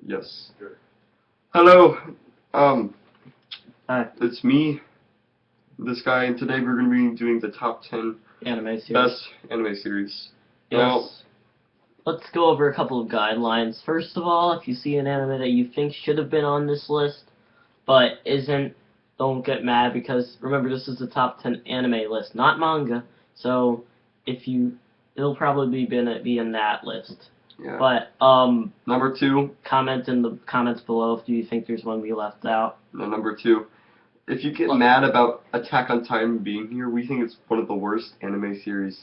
Yes. Hello. Hi. It's me, this guy, and today we're going to be doing the top 10 Anime series. best anime series. Yes. Now, let's go over a couple of guidelines. First of all, if you see an anime that you think should have been on this list, but isn't, don't get mad, because remember, this is the top 10 anime list, not manga. So it'll probably be in that list. yeah. But number 2. comment in the comments below if you think there's one we left out. No, number 2. If you get mad about Attack on Titan being here, we think it's one of the worst anime series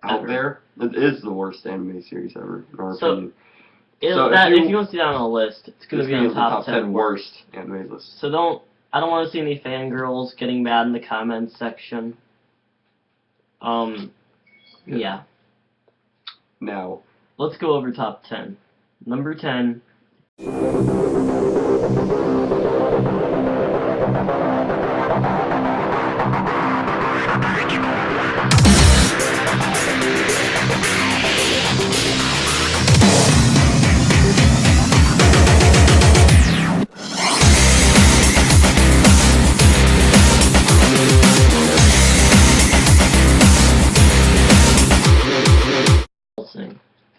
out there. It is the worst anime series ever, in our opinion. If you want to see that on a list, it's going to be in the top 10 worst anime list. So I don't want to see any fangirls getting mad in the comments section. Yeah. Now, let's go over top 10. Number 10.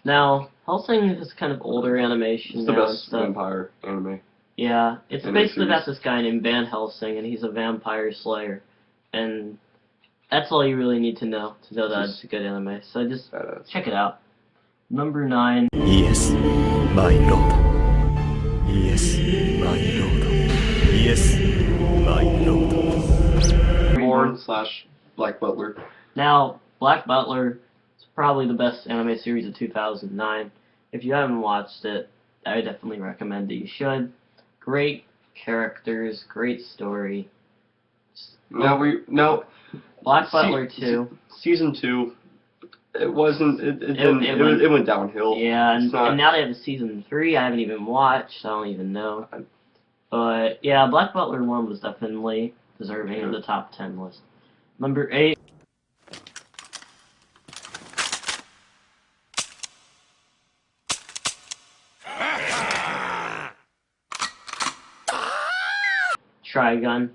Now, Hellsing is kind of older animation. It's the best vampire anime. Yeah, it's basically about this guy named Van Helsing, and he's a vampire slayer. And that's all you really need to know that it's a good anime. So just check it out. Number 9. Yes, my lord. Yes, my lord. Yes, my lord. Black Butler. Now, Black Butler is probably the best anime series of 2009. If you haven't watched it, I definitely recommend that you should. Great characters, great story. Black Butler 2. Season 2. It wasn't. It went downhill. Yeah, and now they have a season 3. I haven't even watched. I don't even know. But yeah, Black Butler 1 was definitely deserving of the top 10 list. Number 8. Trigun.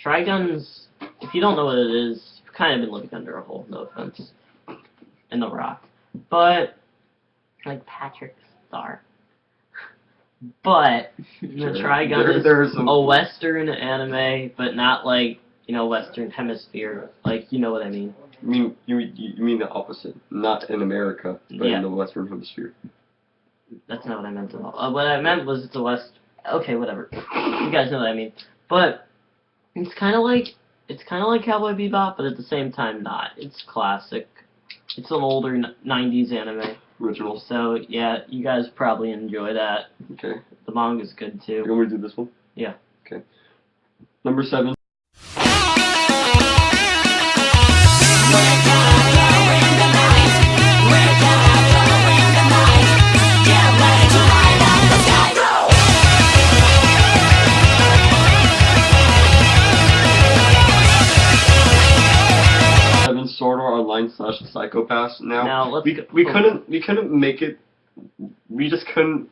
Trigun's, if you don't know what it is, you've kind of been living under a hole, no offense, in the rock. But, like Patrick Star. But, the Trigun is a Western anime, but not like, Western Hemisphere. Like, you know what I mean. You mean the opposite. Not in America, but in the Western Hemisphere. That's not what I meant at all. What I meant was the West. Okay, whatever. You guys know what I mean. But it's kind of like Cowboy Bebop, but at the same time not. It's classic. It's an older 90s anime. Original. So yeah, you guys probably enjoy that. Okay. The manga's good too. You want me to do this one? Yeah. Okay. Number 7. Sword Art Online / Psychopaths. Now we couldn't make it. We just couldn't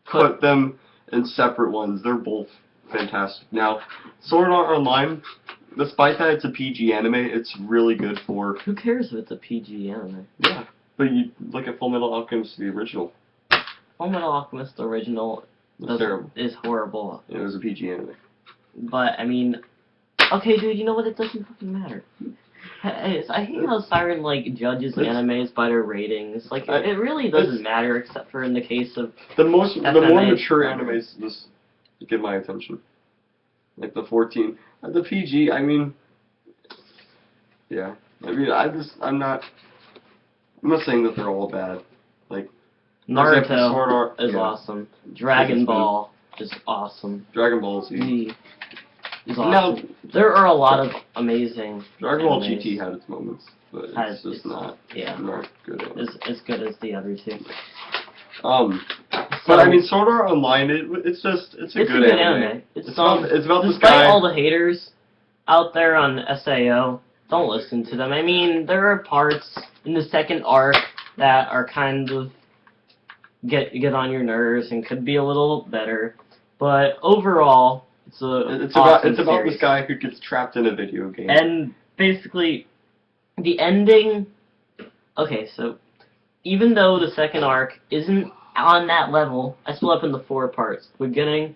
put them in separate ones. They're both fantastic. Now, Sword Art Online, despite that it's a PG anime, it's really good for. Who cares if it's a PG anime? Yeah, but you look at Fullmetal Alchemist, the original. Fullmetal Alchemist, the original, is horrible. It was a PG anime. But I mean, okay, dude, you know what? It doesn't fucking matter. I hate how Siren judges animes by their ratings. It really doesn't matter, except for in the case of the more mature animes just get my attention. Like the 14, the PG. I mean, yeah. I mean, I'm not saying that they're all bad. Like Naruto is awesome. Dragon Ball is awesome. Dragon Ball Z. Is awesome. Now, there are a lot of amazing Dragon Ball GT had its moments, but it's just not good. As good as the other two. But I mean, Sword Art Online, it's a good anime. It's about this guy. Despite all the haters out there on SAO, don't listen to them. I mean, there are parts in the second arc that are kind of get on your nerves and could be a little better. But overall, it's about series. this guy who gets trapped in a video game. And basically, the ending. Okay, so even though the second arc isn't on that level, I split up into 4 parts: the beginning,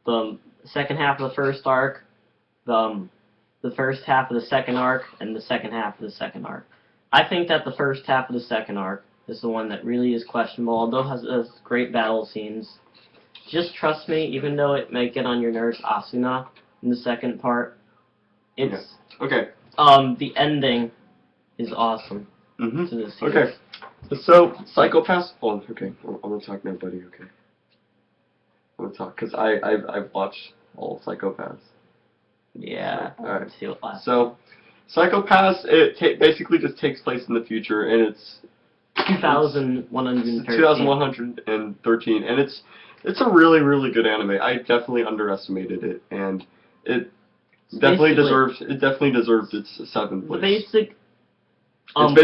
the second half of the first arc, the first half of the second arc, and the second half of the second arc. I think that the first half of the second arc is the one that really is questionable, although it has great battle scenes. Just trust me, even though it may get on your nerves, Asuna, in the second part, it's... Okay. The ending is awesome. Mm-hmm. To this series. Okay. So, Psychopaths... Oh, okay. I'm gonna talk now, buddy, okay. I'm gonna talk, because I've watched all Psychopaths. Yeah. So, alright. See what last. So, Psychopaths, basically just takes place in the future, and it's... 2113. 2113, and it's a really, really good anime. I definitely underestimated it, and it definitely deserved its 7th place. The basic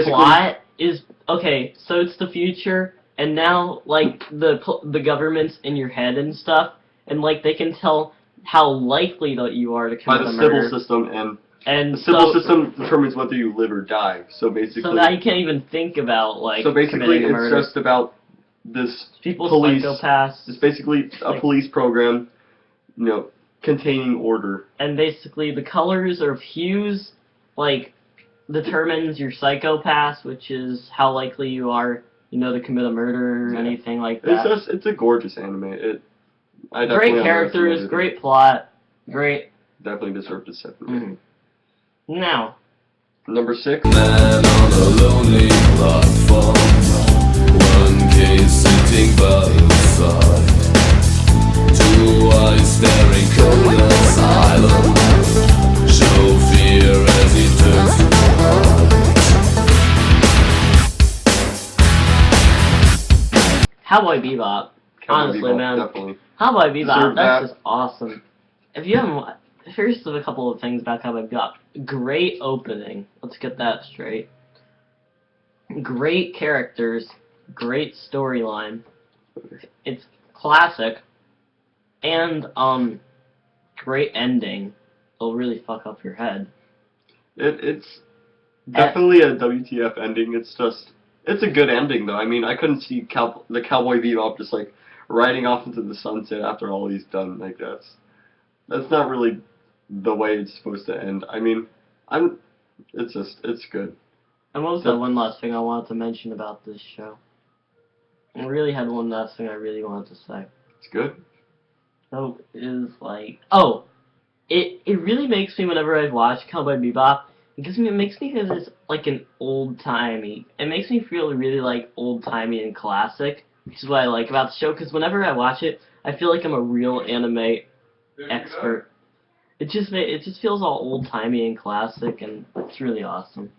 plot is okay. So it's the future, and now like the government's in your head and stuff, and like they can tell how likely that you are to commit a murder. By the civil system, and the civil system determines whether you live or die. So basically, so now you can't even think about like. So basically, it's just about this police. Psychopaths. It's basically a police program, containing order. And basically, the colors of hues like determines your psychopaths, which is how likely you are, to commit a murder or anything like that. It's a gorgeous anime. Great characters, great plot, great. Definitely deserved a 7th. Mm-hmm. Now, number 6. Man on a lonely platform, 1K sitting by his side, 2 eyes staring cold and silent, show fear as he turns to hide. Cowboy Bebop. Honestly, man. Definitely. Cowboy Bebop, that's just awesome. If you haven't, here's a couple of things about Cowboy Bebop. Great opening. Let's get that straight. Great characters. Great storyline. It's classic. And, great ending. It'll really fuck up your head. It's definitely a WTF ending. It's a good ending, though. I mean, I couldn't see the Cowboy Bebop just, like, riding off into the sunset after all he's done. Like, that's not really the way it's supposed to end. I mean, it's good. And what was the one last thing I wanted to mention about this show? I really had one last thing I really wanted to say. It's good. So, is like... Oh! It really makes me, whenever I watch Cowboy Bebop, it makes me feel it's like an old-timey... It makes me feel really, like, old-timey and classic, which is what I like about the show, because whenever I watch it, I feel like I'm a real anime expert. It just feels all old-timey and classic, and it's really awesome.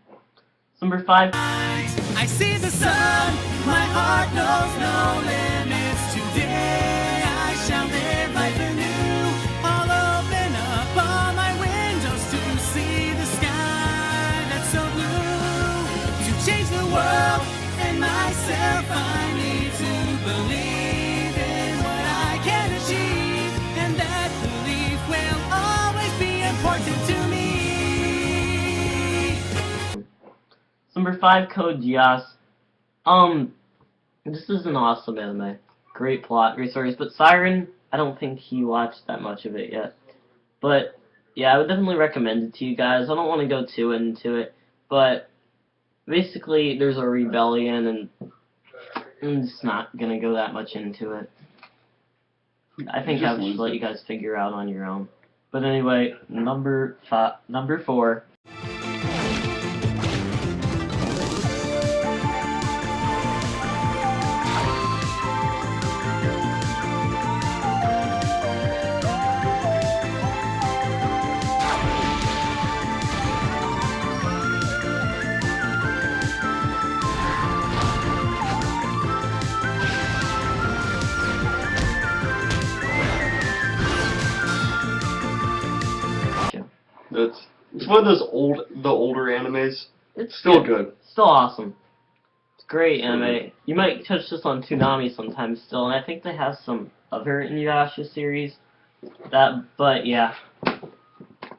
Number 5. I see the sun, my heart knows no limits. Today I shall live life anew. I'll open up all my windows to see the sky that's so blue. To change the world and myself, I need to believe in what I can achieve, and that belief will always be important to me. Number 5, Code Geass. This is an awesome anime. Great plot, great stories, but Siren, I don't think he watched that much of it yet. But, yeah, I would definitely recommend it to you guys. I don't want to go too into it, but basically there's a rebellion, and I'm just not going to go that much into it. I think I should let you guys figure out on your own. But anyway, number 4. It's one of those older animes. It's still good. Still awesome. great anime. You might catch this on Toonami sometimes still, and I think they have some other Inuyasha series. But yeah,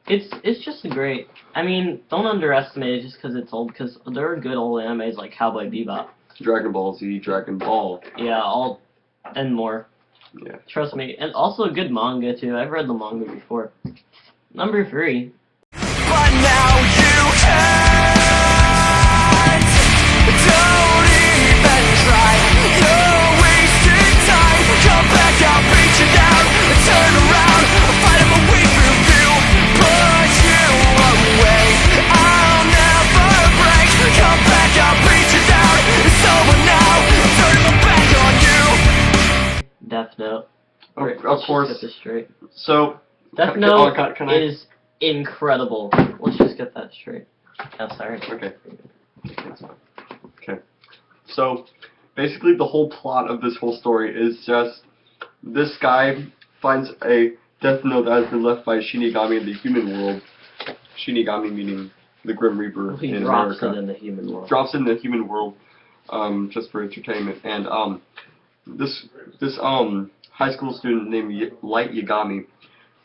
it's just great. I mean, don't underestimate it just because it's old, because there are good old animes like Cowboy Bebop. Dragon Ball Z, Dragon Ball. Yeah, and more. Yeah. Trust me. And also a good manga, too. I've read the manga before. Number 3. But now you can't. Don't even try. You're wasting time. Come back, I'll beat you down. Turn around, fight him a weaker view. Push you away. I'll never break. Come back, I'll beat you down. It's over now. Turn my back on you. Death Note. Of course. Let's get this straight. So, Death Note is incredible. Let's just get that straight. Oh, sorry. Okay. That's fine. Okay. So, basically the whole plot of this whole story is just this guy finds a Death Note that has been left by Shinigami in the human world. Shinigami meaning the Grim Reaper He in drops America. it in the human world. Drops it in the human world, just for entertainment. And this high school student named Light Yagami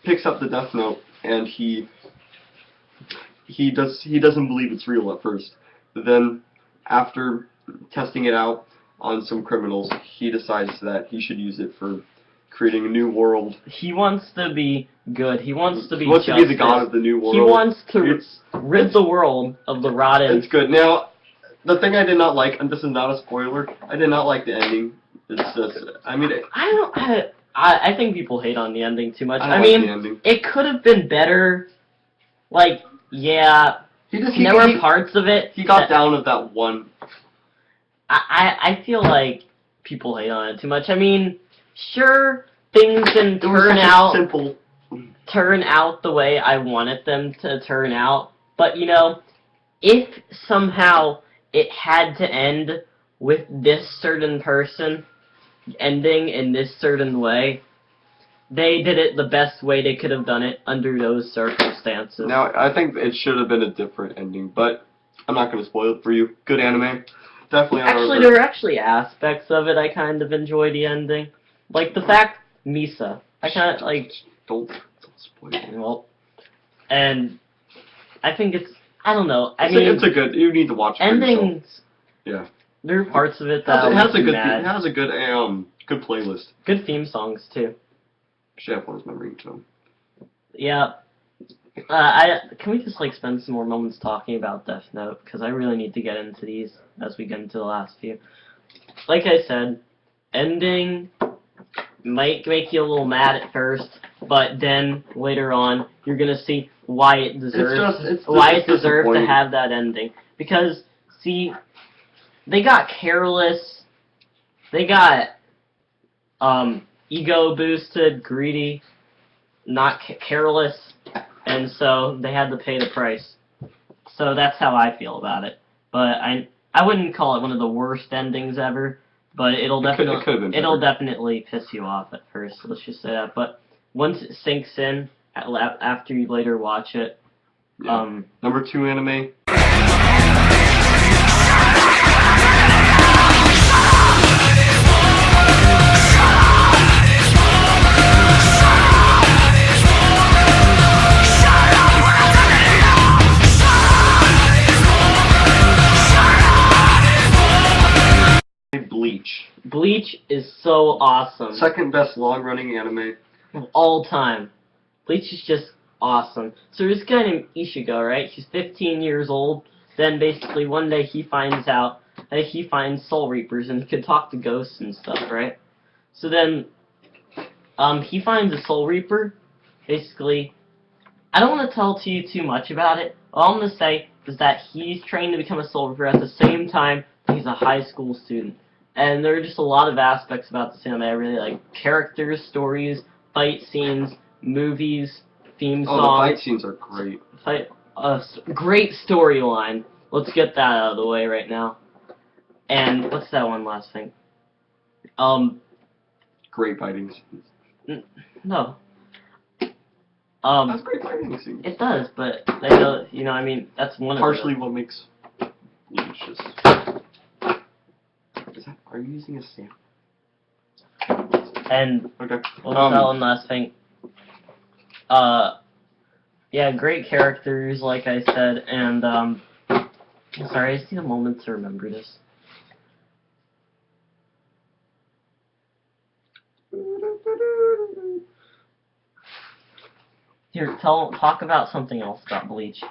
picks up the Death Note, and he doesn't believe it's real at first. But then, after testing it out on some criminals, he decides that he should use it for creating a new world. He wants to be good. He wants to be He wants justice. to be the god of the new world. He wants to rid the world of the rotten. It's good. Now, the thing I did not like, and this is not a spoiler, I did not like the ending. It's just, I mean... I think people hate on the ending too much. I mean, like the ending. It could have been better. Like, yeah, there were parts of it. He got down with that one. I feel like people hate on it too much. I mean, sure, things didn't turn out the way I wanted them to turn out, but you know, if somehow it had to end with this certain person ending in this certain way, they did it the best way they could have done it under those circumstances. Now, I think it should have been a different ending, but I'm not going to spoil it for you. Good anime. Definitely on Actually, there were actually aspects of it I kind of enjoy the ending. Like the fact, Misa. I kind of, like... Don't spoil it. Well, and I think it's... I don't know. I mean, it's a good... You need to watch it for yourself. endings... Yeah. There are parts of it that it has a good mad. It has a good good playlist. Good theme songs too. Actually, I have one of my ringtone. Yeah. Can we just like spend some more moments talking about Death Note, because I really need to get into these as we get into the last few. Like I said, ending might make you a little mad at first, but then later on you're gonna see why it deserves to have that ending. Because see, they got careless, they got ego boosted, greedy, not careless, and so they had to pay the price. So that's how I feel about it. But I wouldn't call it one of the worst endings ever, but it'll definitely piss you off at first. Let's just say that. But once it sinks in, after you later watch it, yeah. Number 2 anime. Bleach is so awesome. Second best long-running anime of all time. Bleach is just awesome. So there's this guy named Ishigo, right? He's 15 years old. Then basically one day he finds out that he finds Soul Reapers and he can talk to ghosts and stuff, right? So then he finds a Soul Reaper. Basically, I don't want to tell to you too much about it. All I'm going to say is that he's trained to become a Soul Reaper at the same time he's a high school student. And there are just a lot of aspects about this anime I really like. Characters, stories, fight scenes, movies, theme songs. Oh, the fight scenes are great. Great storyline. Let's get that out of the way right now. And what's that one last thing? Great fighting scenes. No. That's great fighting scenes. It does, but they don't, you know, I mean, that's one partially of what makes. You just. Are you using a stamp? And Okay. what was that one last thing? Yeah, great characters, like I said, and sorry, I just need a moment to remember this. Here, talk about something else about Bleach.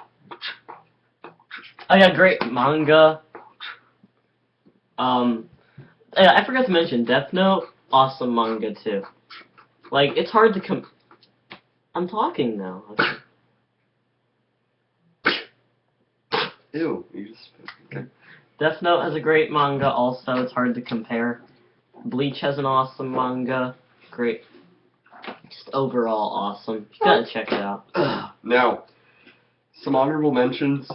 Oh yeah, great manga. Yeah, I forgot to mention Death Note, awesome manga too. Like, it's hard to I'm talking now. Okay. Ew. You just... Okay. Death Note has a great manga also, it's hard to compare. Bleach has an awesome manga. Great. Just overall awesome. You gotta check it out. Now, some honorable mentions.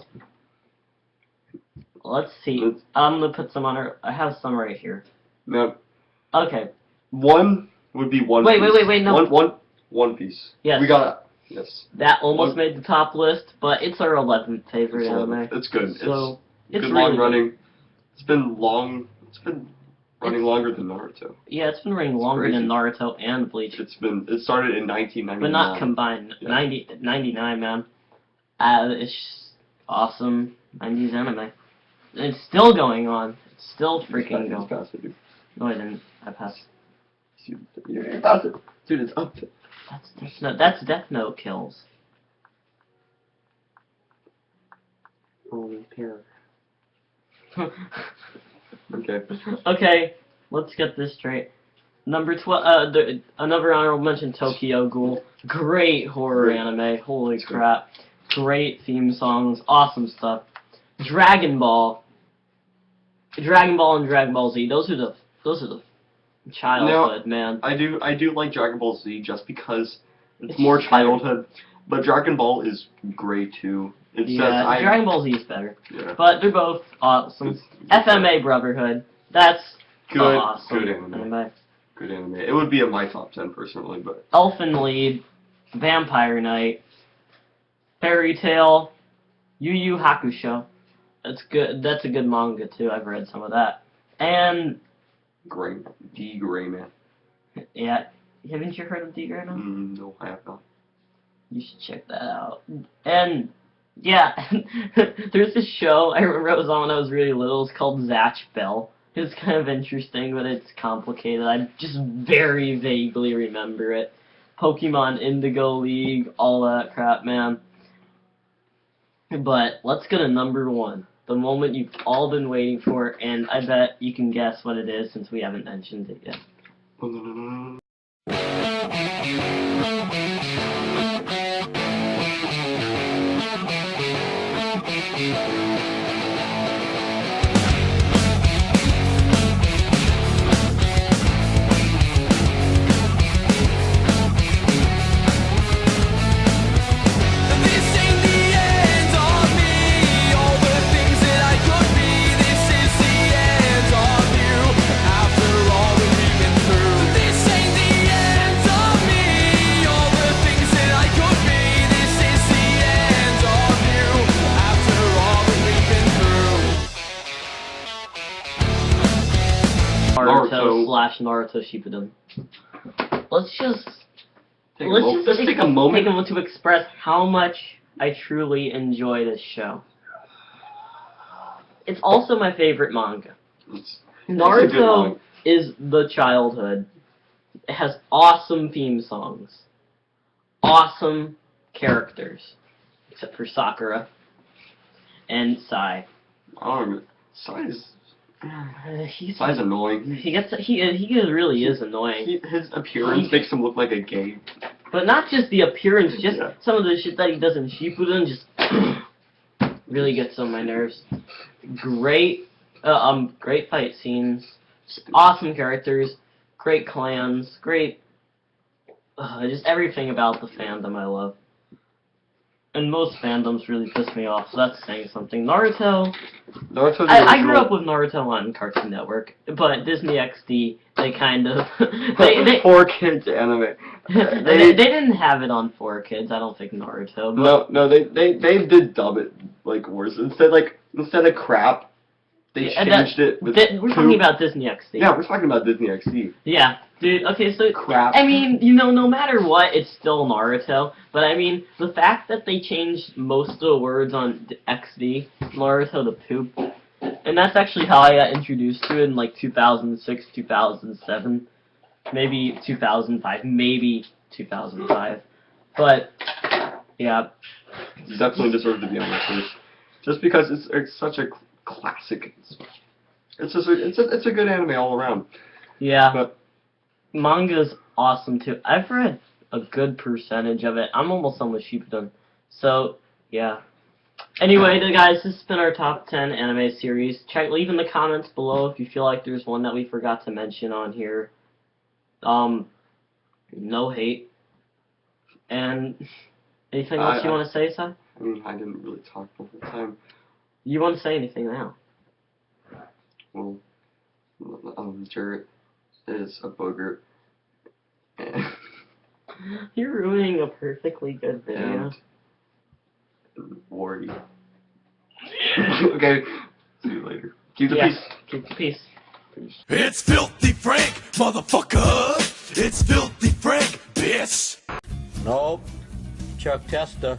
Let's see. I'm gonna put some I have some right here. No. Okay. One would be One Piece. Wait, no. One Piece. Yes. We got yes. That almost made the top list, but it's our 11th favorite anime. It's good. So, it's really long running. It's been long. It's been running longer than Naruto. Yeah, it's been running longer than Naruto and Bleach. It started in 1999. But not combined. Yeah. 99, man. It's just awesome 90s anime. It's still going on. It's still freaking going. Passed it, dude. No, I didn't. I passed. You passed it. Dude, it's up. That's Death Note kills. Holy pair. Okay. Okay, let's get this straight. Number 12, another honorable mention, Tokyo Ghoul. Great horror anime. Holy crap. Great theme songs. Awesome stuff. Dragon Ball and Dragon Ball Z. Those are the childhood, man. I do like Dragon Ball Z just because it's more childhood, but Dragon Ball is great too. Dragon Ball Z is better. Yeah. But they're both awesome. FMA Brotherhood. That's awesome. Good anime. Good anime. It would be in my top 10 personally, but Elfen Lied, Vampire Knight, Fairy Tail, Yu Yu Hakusho. That's good. That's a good manga too. I've read some of that. And Gray Man. Yeah, haven't you heard of D Gray Man? No, I have not. You should check that out. And yeah, there's this show I remember it was on when I was really little. It's called Zatch Bell. It's kind of interesting, but it's complicated. I just very vaguely remember it. Pokemon Indigo League, all that crap, man. But let's go to number 1. The moment you've all been waiting for, and I bet you can guess what it is since we haven't mentioned it yet. Naruto Shippuden. Let's just take a moment to express how much I truly enjoy this show. It's also my favorite manga. Naruto is the childhood. It has awesome theme songs, awesome characters, except for Sakura and Sai. Sai's He's annoying. He really is annoying. His appearance makes him look like a gay. But not just the appearance, just some of the shit that he does in Shippuden just really gets on my nerves. Great fight scenes, just awesome characters, great clans, great, just everything about the fandom I love. And most fandoms really piss me off, so that's saying something. Naruto's I grew up with Naruto on Cartoon Network, but Disney XD, they kind of... they 4Kids anime. They didn't have it on 4Kids, I don't think, Naruto. But no, they did dub it, like, worse. Instead of crap, They Yeah, changed it. With we're talking about Disney XD. Yeah, we're talking about Disney XD. Yeah, dude. Okay, so Crap. I mean, no matter what, it's still Naruto. But I mean, the fact that they changed most of the words on XD, Naruto to poop, and that's actually how I got introduced to it in like 2006, 2007, maybe 2005, maybe 2005. But yeah, It definitely deserves to be on this list, just because it's such a classic. It's a good anime all around. Yeah. But manga's awesome too. I've read a good percentage of it. I'm almost done with Shippuden. So, yeah. Anyway, guys, this has been our top 10 anime series. Leave in the comments below if you feel like there's one that we forgot to mention on here. No hate. And anything else you want to say, Si? I mean, I didn't really talk the whole time. You want to say anything now? Well, Jarrett is a booger. You're ruining a perfectly good video. And Worry. Okay, see you later. Keep the peace. Keep the peace. It's Filthy Frank, motherfucker! It's Filthy Frank, bitch! Nope. Chuck Testa.